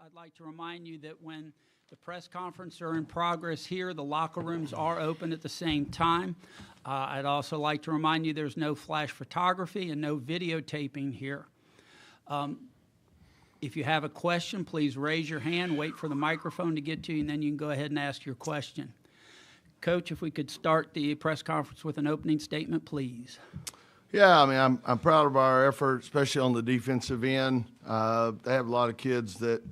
I'd like to remind you that when the press conference are in progress here, the locker rooms are open at the same time. I'd also like to remind you there's no flash photography and no videotaping here. If you have a question, please raise your hand, wait for the microphone to get to you, and then you can go ahead and ask your question. Coach, if we could start the press conference with an opening statement, please. Yeah, I mean, I'm proud of our effort, especially on the defensive end. They have a lot of kids that,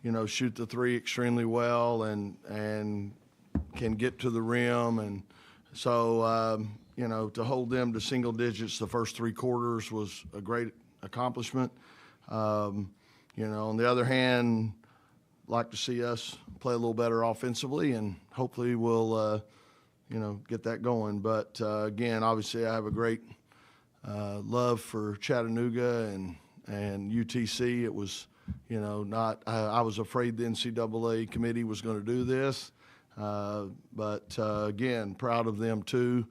you know, shoot the three extremely well and can get to the rim. And so, you know, to hold them to single digits the first three quarters was a great accomplishment. You know, on the other hand, like to see us play a little better offensively, and hopefully we'll, you know, get that going. But, again, obviously I have a great love for Chattanooga and UTC. It was, you know, not I was afraid the NCAA committee was going to do this, but again, proud of them too.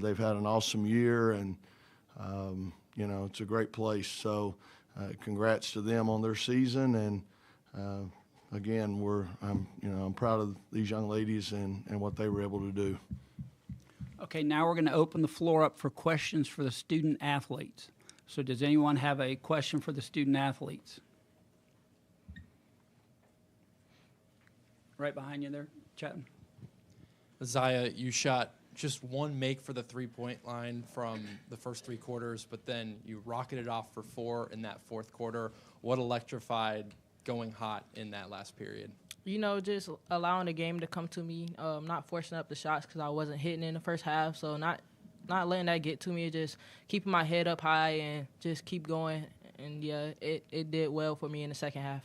They've had an awesome year, and you know, it's a great place. So congrats to them on their season, and again, I'm proud of these young ladies and what they were able to do. Okay, now we're going to open the floor up for questions for the student athletes. So does anyone have a question for the student athletes? Right behind you there, Chatton. Isaiah, you shot just one make for the three-point line from the first three quarters, but then you rocketed off for 4 in that fourth quarter. What electrified going hot in that last period? You know, just allowing the game to come to me, not forcing up the shots because I wasn't hitting in the first half, so not letting that get to me, just keeping my head up high and just keep going. And, yeah, it did well for me in the second half.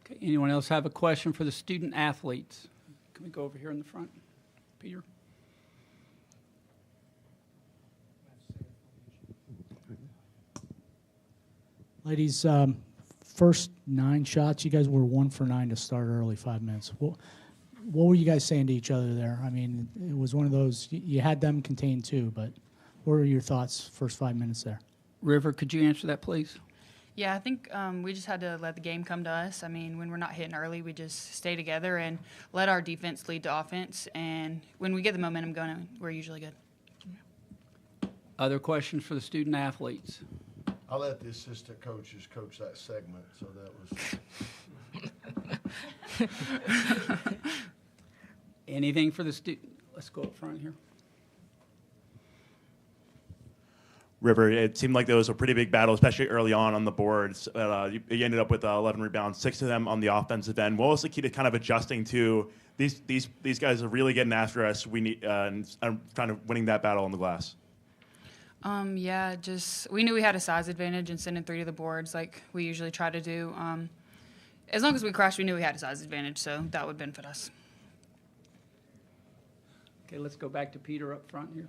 Okay, anyone else have a question for the student athletes? Can we go over here in the front? Peter? Ladies, first 9 shots, you guys were 1 for 9 to start early, 5 minutes. What were you guys saying to each other there? I mean, it was one of those, you had them contained too, but what were your thoughts first 5 minutes there? River, could you answer that, please? Yeah, I think we just had to let the game come to us. I mean, when we're not hitting early, we just stay together and let our defense lead to offense. And when we get the momentum going, we're usually good. Other questions for the student athletes? I'll let the assistant coaches coach that segment, so that was. Anything for the student? Let's go up front here. River, it seemed like there was a pretty big battle, especially early on the boards. You ended up with 11 rebounds, 6 of them on the offensive end. What was the key to kind of adjusting to these guys are really getting after us? We need and kind of winning that battle on the glass. Yeah, just we knew we had a size advantage in sending 3 to the boards like we usually try to do. As long as we crashed, we knew we had a size advantage, so that would benefit us. Okay, let's go back to Peter up front here.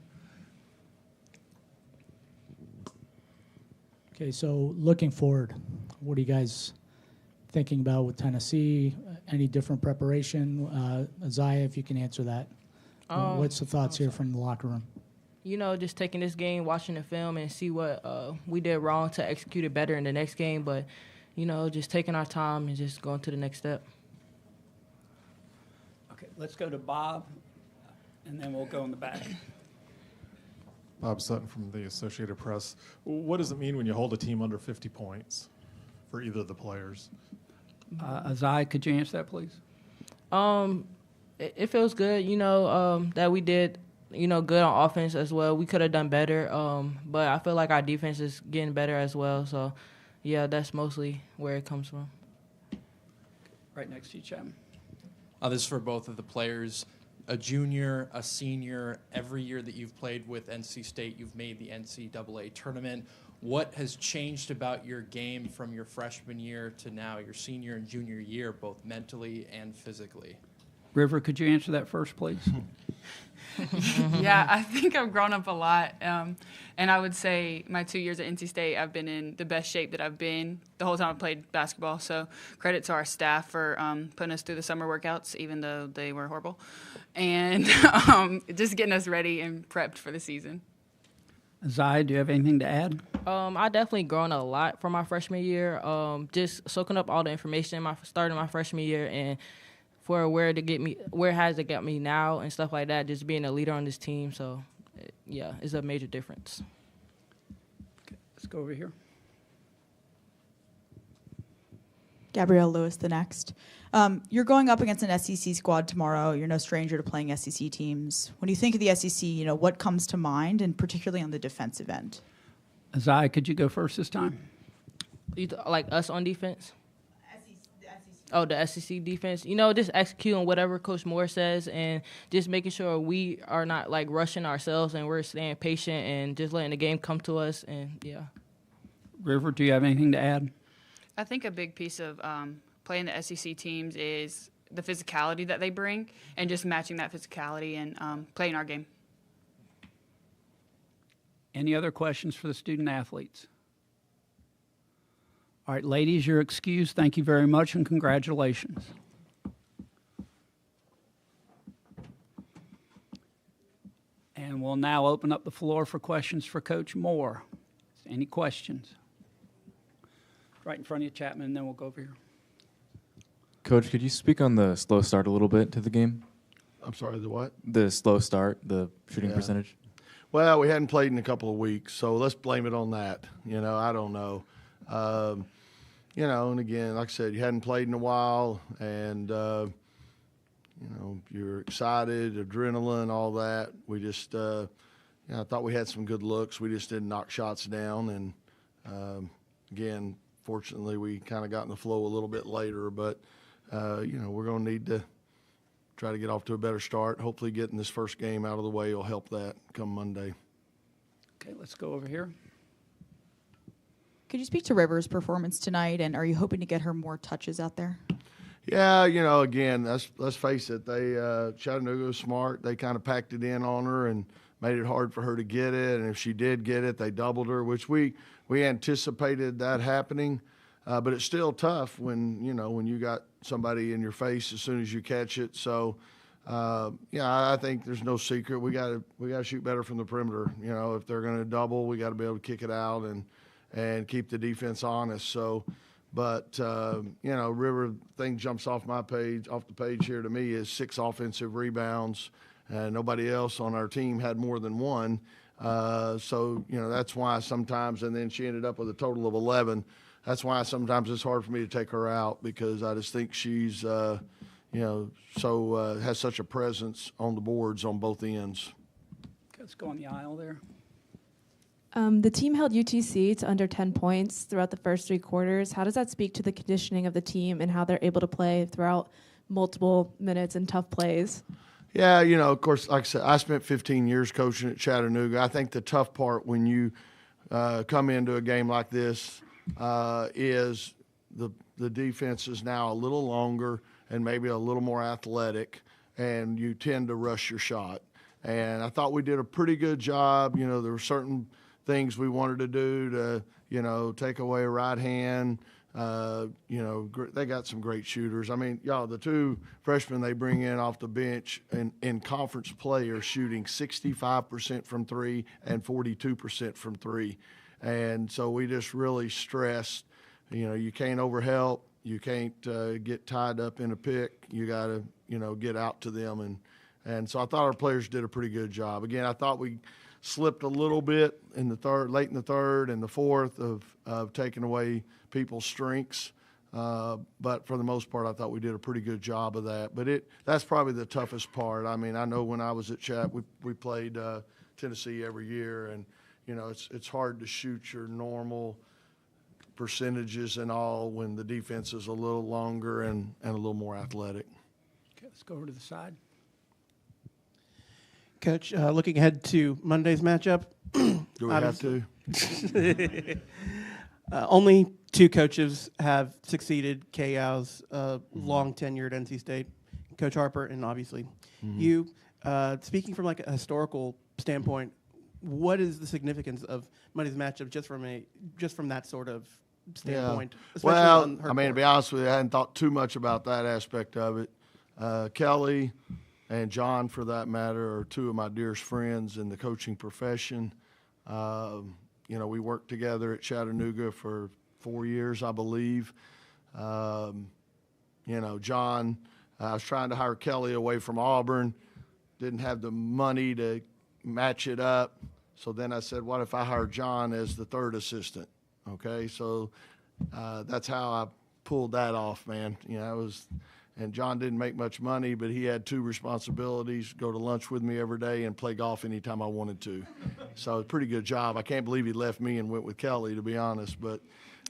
Okay, so looking forward, what are you guys thinking about with Tennessee? Any different preparation? Isaiah, if you can answer that. What's the thoughts here from the locker room? You know, just taking this game, watching the film, and see what we did wrong to execute it better in the next game. But, you know, just taking our time and just going to the next step. Okay, let's go to Bob, and then we'll go in the back. Bob Sutton from the Associated Press. What does it mean when you hold a team under 50 points for either of the players? Isaiah, could you answer that, please? It feels good, you know, that we did, you know, good on offense as well. We could have done better, but I feel like our defense is getting better as well. So, yeah, that's mostly where it comes from. Right next to you, Chapman. This is for both of the players. A junior, a senior, every year that you've played with NC State, you've made the NCAA tournament. What has changed about your game from your freshman year to now, your senior and junior year, both mentally and physically? River, could you answer that first, please? Yeah, I think I've grown up a lot. And I would say my 2 years at NC State, I've been in the best shape that I've been the whole time I played basketball. So credit to our staff for putting us through the summer workouts, even though they were horrible. And just getting us ready and prepped for the season. Isaiah, do you have anything to add? I definitely grown a lot from my freshman year. Just soaking up all the information starting my freshman year, and for where has it got me now and stuff like that. Just being a leader on this team, so yeah, it's a major difference. Okay, let's go over here. Gabrielle Lewis, the next. You're going up against an SEC squad tomorrow. You're no stranger to playing SEC teams. When you think of the SEC, what comes to mind, and particularly on the defensive end? Azai, could you go first this time? Like us on defense? Oh, the SEC defense. Just executing whatever Coach Moore says and just making sure we are not, rushing ourselves and we're staying patient and just letting the game come to us. And, yeah. River, do you have anything to add? I think a big piece of playing the SEC teams is the physicality that they bring and just matching that physicality and playing our game. Any other questions for the student athletes? All right, ladies, you're excused. Thank you very much and congratulations. And we'll now open up the floor for questions for Coach Moore. Any questions? Right in front of you, Chapman, and then we'll go over here. Coach, could you speak on the slow start a little bit to the game? I'm sorry, the what? The slow start, the shooting percentage? Well, we hadn't played in a couple of weeks, so let's blame it on that. I don't know. And again, like I said, you hadn't played in a while, and, you're excited, adrenaline, all that. We just, I thought we had some good looks. We just didn't knock shots down. And, again, fortunately, we kind of got in the flow a little bit later. But, we're going to need to try to get off to a better start. Hopefully getting this first game out of the way will help that come Monday. Okay, let's go over here. Could you speak to Rivers' performance tonight, and are you hoping to get her more touches out there? Yeah, again, let's face it. They Chattanooga was smart. They kind of packed it in on her and made it hard for her to get it. And if she did get it, they doubled her, which we anticipated that happening. But it's still tough when you got somebody in your face as soon as you catch it. So, I think there's no secret. We got to shoot better from the perimeter. If they're going to double, we got to be able to kick it out and keep the defense honest. So, but River thing jumps off the page here to me is 6 offensive rebounds. Nobody else on our team had more than 1. So that's why sometimes, and then she ended up with a total of 11. That's why sometimes it's hard for me to take her out, because I just think she's, has such a presence on the boards on both ends. Okay, let's go on the aisle there. The team held UTC to under 10 points throughout the first 3 quarters. How does that speak to the conditioning of the team and how they're able to play throughout multiple minutes and tough plays? Yeah, of course, like I said, I spent 15 years coaching at Chattanooga. I think the tough part when you come into a game like this is the defense is now a little longer and maybe a little more athletic, and you tend to rush your shot. And I thought we did a pretty good job. There were certain things we wanted to do to, take away a right hand. They got some great shooters. I mean, the 2 freshmen they bring in off the bench in conference play are shooting 65% from 3 and 42% from 3. And so we just really stressed, you can't overhelp. You can't get tied up in a pick. You got to, get out to them. And so I thought our players did a pretty good job. Again, I thought we slipped a little bit in the late in the third and the fourth of taking away people's strengths. But for the most part, I thought we did a pretty good job of that. But that's probably the toughest part. I mean, I know when I was at Chat, we played Tennessee every year, and it's hard to shoot your normal percentages and all when the defense is a little longer and a little more athletic. Okay, let's go over to the side. Coach, looking ahead to Monday's matchup. Do we have to? Only 2 coaches have succeeded KO's long-tenured NC State, Coach Harper and obviously you. Speaking from a historical standpoint, what is the significance of Monday's matchup just from that sort of standpoint? Yeah. Well, to be honest with you, I hadn't thought too much about that aspect of it. Kelly and John, for that matter, are 2 of my dearest friends in the coaching profession. we worked together at Chattanooga for 4 years, I believe. John, I was trying to hire Kelly away from Auburn, didn't have the money to match it up. So then I said, what if I hire John as the third assistant? Okay, so that's how I pulled that off, man. And John didn't make much money, but he had 2 responsibilities: go to lunch with me every day and play golf anytime I wanted to. So it was a pretty good job. I can't believe he left me and went with Kelly, to be honest. But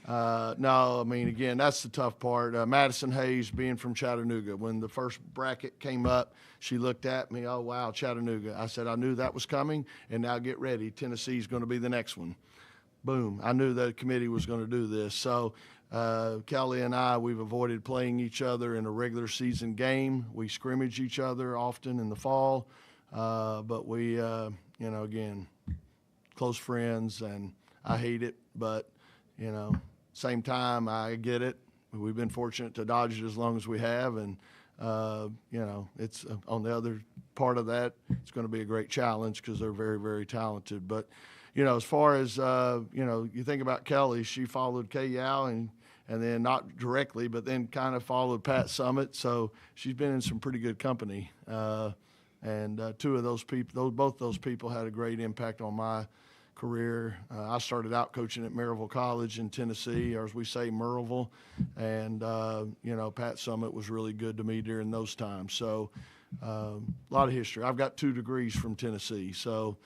no, I mean, again, that's the tough part. Madison Hayes, being from Chattanooga, when the first bracket came up, she looked at me, oh, wow, Chattanooga. I said, I knew that was coming, and now get ready. Tennessee's going to be the next one. Boom. I knew the committee was going to do this. So Kelly and I, we've avoided playing each other in a regular season game. We scrimmage each other often in the fall. But we, again, close friends, and I hate it. But, same time, I get it. We've been fortunate to dodge it as long as we have. And, it's on the other part of that, it's going to be a great challenge because they're very, very talented. But, as far as, you think about Kelly, she followed Kay Yao and then not directly, but then kind of followed Pat Summitt. So she's been in some pretty good company. And two of those people, both those people had a great impact on my career. I started out coaching at Maryville College in Tennessee, or as we say, Maryville. And, Pat Summitt was really good to me during those times. So a lot of history. I've got 2 degrees from Tennessee. So,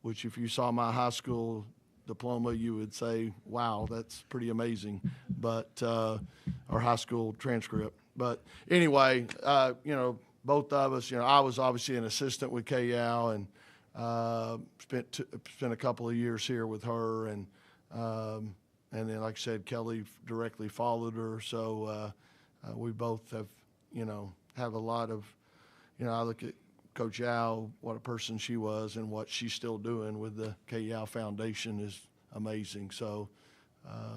which if you saw my high school diploma, you would say, wow, that's pretty amazing. But, our high school transcript. But anyway, both of us, I was obviously an assistant with Kay Yao, and spent a couple of years here with her, and then, like I said, Kelly directly followed her. So we both have a lot of, I look at Coach Yao, what a person she was, and what she's still doing with the Kay Yao Foundation is amazing. So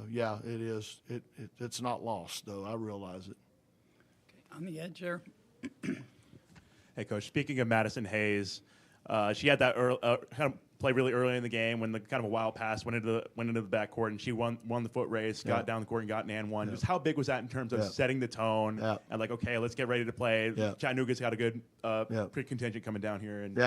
yeah, it is. It's not lost, though. I realize it. Okay, on the edge there. Hey, Coach. Speaking of Madison Hayes, she had that kind of play really early in the game when the kind of a wild pass went into the backcourt, and she won the foot race, got down the court and got an and one. Just how big was that in terms of setting the tone and like, okay, let's get ready to play. Chattanooga's got a good pre-contingent coming down here. And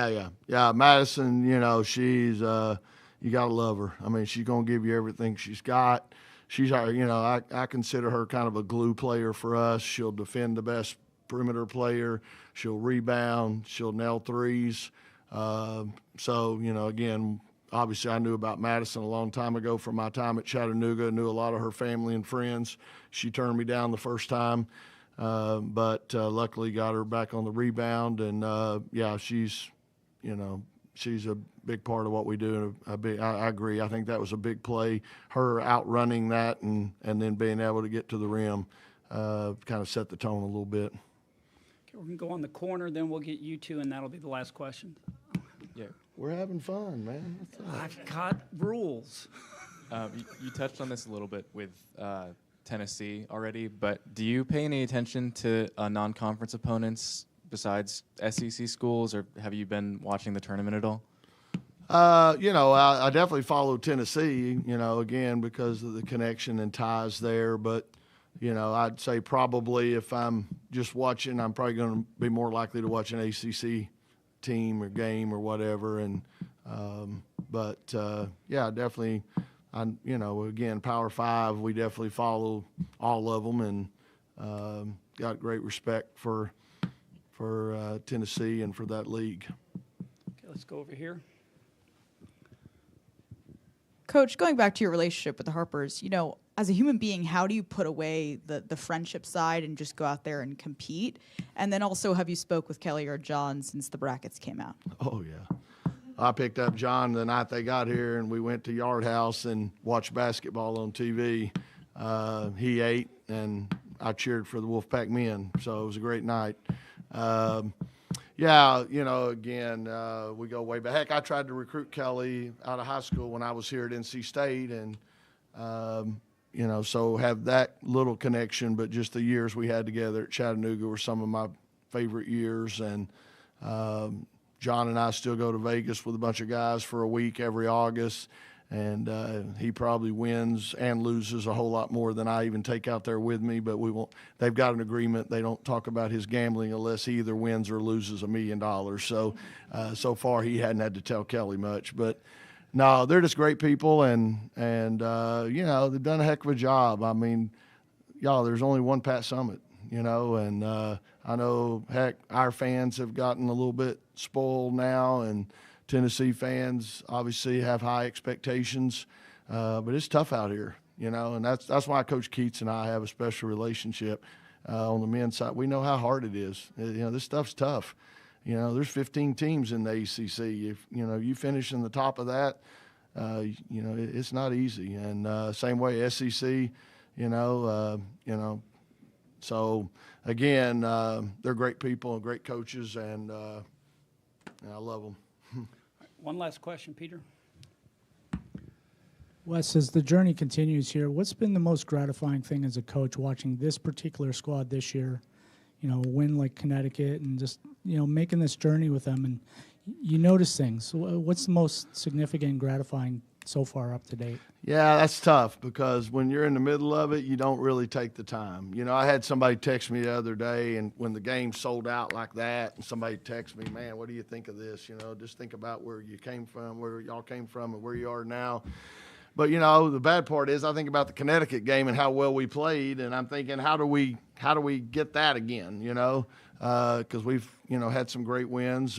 yeah. Madison, she's you gotta love her. I mean, she's gonna give you everything she's got. She's our, I consider her kind of a glue player for us. She'll defend the best perimeter player. She'll rebound. She'll nail threes. So, again, obviously I knew about Madison a long time ago from my time at Chattanooga. I knew a lot of her family and friends. She turned me down the first time, but luckily got her back on the rebound. And, she's a big part of what we do. I agree. I think that was a big play. Her outrunning that and then being able to get to the rim kind of set the tone a little bit. Okay, we're going to go on the corner, then we'll get you 2, and that'll be the last question. Yeah. We're having fun, man. I've got rules. You touched on this a little bit with Tennessee already, but do you pay any attention to non-conference opponents besides SEC schools, or have you been watching the tournament at all? I definitely follow Tennessee, again, because of the connection and ties there. But, I'd say probably if I'm just watching, I'm probably going to be more likely to watch an ACC team or game or whatever. And, definitely, again, Power 5, we definitely follow all of them, and got great respect for Tennessee and for that league. Okay, let's go over here. Coach, going back to your relationship with the Harpers, as a human being, how do you put away the friendship side and just go out there and compete? And then also, have you spoke with Kelly or John since the brackets came out? Oh, yeah. I picked up John the night they got here, and we went to Yard House and watched basketball on TV. He ate, and I cheered for the Wolfpack men, so it was a great night. Again, we go way back. Heck, I tried to recruit Kelly out of high school when I was here at NC State, and, so have that little connection, but just the years we had together at Chattanooga were some of my favorite years. And John and I still go to Vegas with a bunch of guys for a week every August. he probably wins and loses a whole lot more than I even take out there with me. But we won't. They've got an agreement. They don't talk about his gambling unless he either wins or loses $1 million. So far he hadn't had to tell Kelly much. But no, they're just great people, and you know, they've done a heck of a job. I mean, y'all, there's only one Pat Summitt, you know, and I know, heck, our fans have gotten a little bit spoiled now, and Tennessee fans obviously have high expectations, but it's tough out here, you know, and that's why Coach Keats and I have a special relationship on the men's side. We know how hard it is. You know, this stuff's tough. You know, there's 15 teams in the ACC. If you know you finish in the top of that, you know it's not easy. And same way SEC, you know. So again, they're great people, great coaches, and I love them. One last question, Peter. Wes, as the journey continues here, what's been the most gratifying thing as a coach watching this particular squad this year? You know, win like Connecticut, and just, you know, making this journey with them, and you notice things. What's the most significant and gratifying so far up to date? Yeah, that's tough, because when you're in the middle of it, you don't really take the time. You know, I had somebody text me the other day, and when the game sold out like that, and somebody texted me, man, what do you think of this? You know, just think about where you came from, where y'all came from, and where you are now. But, you know, the bad part is I think about the Connecticut game and how well we played, and I'm thinking, how do we get that again, you know, because we've, you know, had some great wins.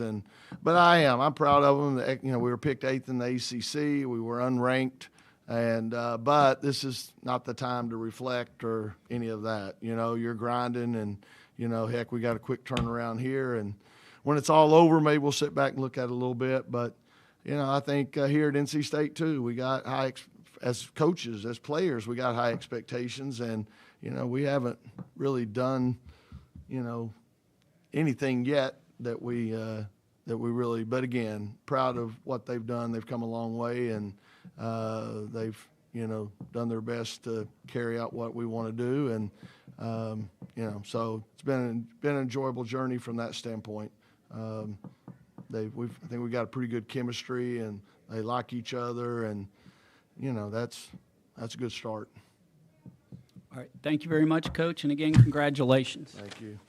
But I'm proud of them. You know, we were picked 8th in the ACC. We were unranked. But this is not the time to reflect or any of that. You know, you're grinding, and, you know, heck, we got a quick turnaround here. And when it's all over, maybe we'll sit back and look at it a little bit. But, you know, I think here at NC State, too, we got as coaches, as players, we got high expectations. And, you know, we haven't really done, you know, anything yet that we really, but again, proud of what they've done. They've come a long way, and they've, you know, done their best to carry out what we want to do. And, you know, so it's been an enjoyable journey from that standpoint. I think we got a pretty good chemistry, and they like each other, and, you know, that's a good start. All right. Thank you very much, Coach. And again, congratulations. Thank you.